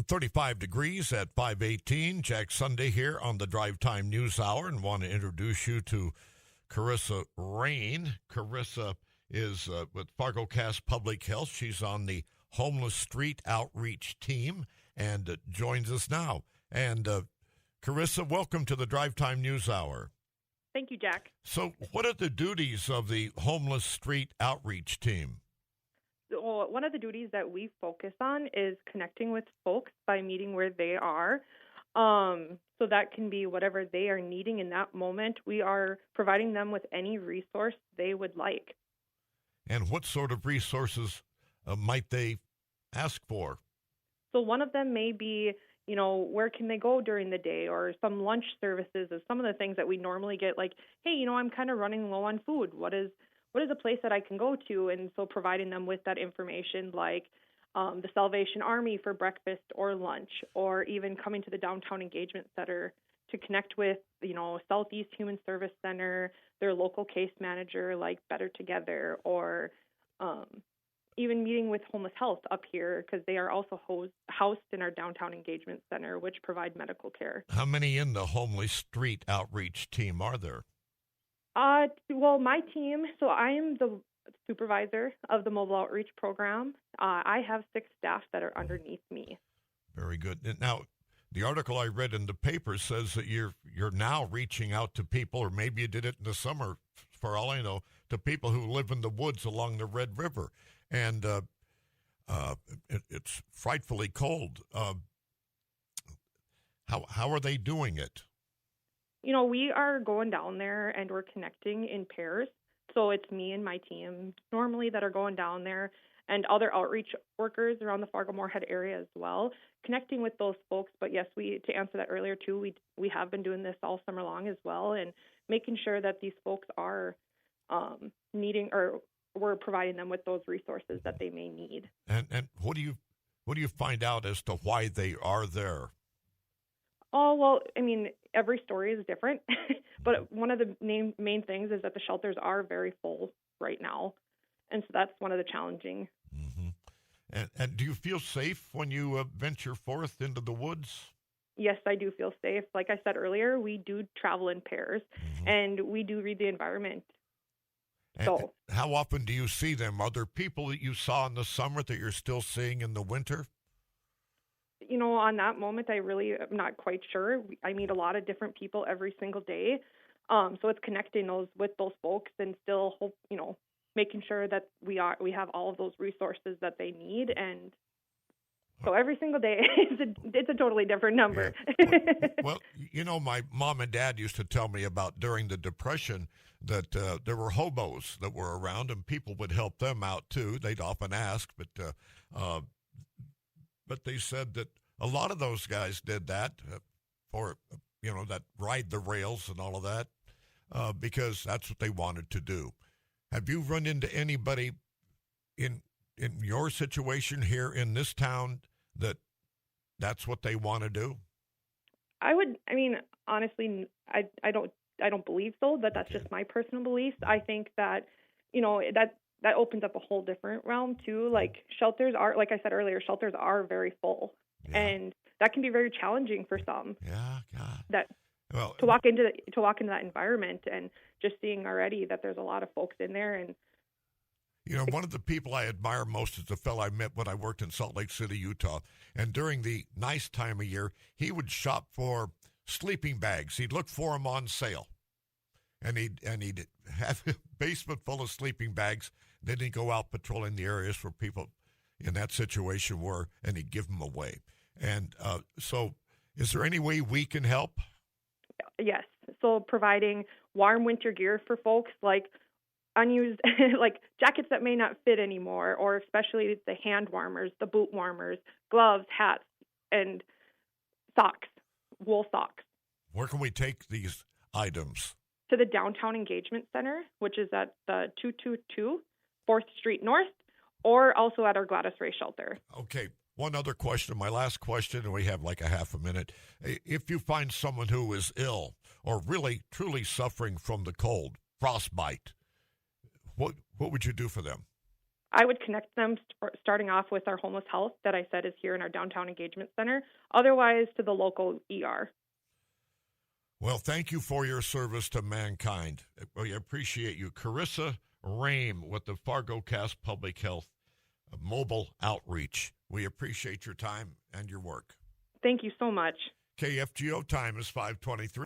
35 degrees at 518. Jack Sunday here on the Drive Time News Hour, and want to introduce you to Carrisa Raenne. Carrisa is with Fargo Cast Public Health. She's on the Homeless Street Outreach Team and joins us now. And Carrisa, welcome to the Drive Time News Hour. Thank you, Jack. So what are the duties of the Homeless Street Outreach Team? Well, one of the duties that we focus on is connecting with folks by meeting where they are. So that can be whatever they are needing in that moment. We are providing them with any resource they would like. And what sort of resources might they ask for? So one of them may be, where can they go during the day, or some lunch services, or some of the things that we normally get, like, hey, I'm kind of running low on food. What is a place that I can go to? And so providing them with that information, like the Salvation Army for breakfast or lunch, or even coming to the Downtown Engagement Center to connect with, Southeast Human Service Center, their local case manager, like Better Together, or even meeting with Homeless Health up here, because they are also housed in our Downtown Engagement Center, which provide medical care. How many in the Homeless Street Outreach Team are there? Well, my team, so I am the supervisor of the Mobile Outreach Program. I have 6 staff that are underneath me. Very good. Now, the article I read in the paper says that you're now reaching out to people, or maybe you did it in the summer, for all I know, to people who live in the woods along the Red River. And it's frightfully cold. How are they doing it? We are going down there and we're connecting in pairs. So it's me and my team normally that are going down there, and other outreach workers around the Fargo-Moorhead area as well, connecting with those folks. But yes, to answer that earlier too, we have been doing this all summer long as well, and making sure that these folks are needing, or we're providing them with those resources that they may need. And what do you find out as to why they are there? Oh, well, every story is different, but one of the main things is that the shelters are very full right now, and so that's one of the challenging. Mm-hmm. And do you feel safe when you venture forth into the woods? Yes, I do feel safe. Like I said earlier, we do travel in pairs, and we do read the environment. And so, how often do you see them? Are there people that you saw in the summer that you're still seeing in the winter? On that moment, I really am not quite sure. I meet a lot of different people every single day. So it's connecting with those folks, and still making sure that we have all of those resources that they need. And so every single day, it's a totally different number. Yeah. Well, my mom and dad used to tell me about during the Depression that there were hobos that were around, and people would help them out too. They'd often ask, but they said that a lot of those guys did that for, that ride the rails and all of that, because that's what they wanted to do. Have you run into anybody in your situation here in this town that's what they want to do? Honestly, I don't believe so, but that's just my personal beliefs. I think that, that opens up a whole different realm too. Like shelters are, like I said earlier, shelters are very full, and that can be very challenging for some. Yeah, God. To walk into that environment, and just seeing already that there's a lot of folks in there. And one of the people I admire most is the fellow I met when I worked in Salt Lake City, Utah. And during the nice time of year, he would shop for sleeping bags. He'd look for them on sale, and he'd have a basement full of sleeping bags. Then he'd go out patrolling the areas where people in that situation were, and he'd give them away. And so is there any way we can help? Yes. So providing warm winter gear for folks, like unused, like jackets that may not fit anymore, or especially the hand warmers, the boot warmers, gloves, hats, and socks, wool socks. Where can we take these items? To the Downtown Engagement Center, which is at the 222 4th Street North, or also at our Gladys Ray shelter. Okay. One other question, my last question, and we have like a half a minute. If you find someone who is ill or really, truly suffering from the cold, frostbite, what would you do for them? I would connect them starting off with our homeless health that I said is here in our downtown engagement center, otherwise to the local ER. Well, thank you for your service to mankind. We appreciate you. Carrisa Raenne with the Fargo Cast Public Health Mobile Outreach. We appreciate your time and your work. Thank you so much. KFGO time is 5:23.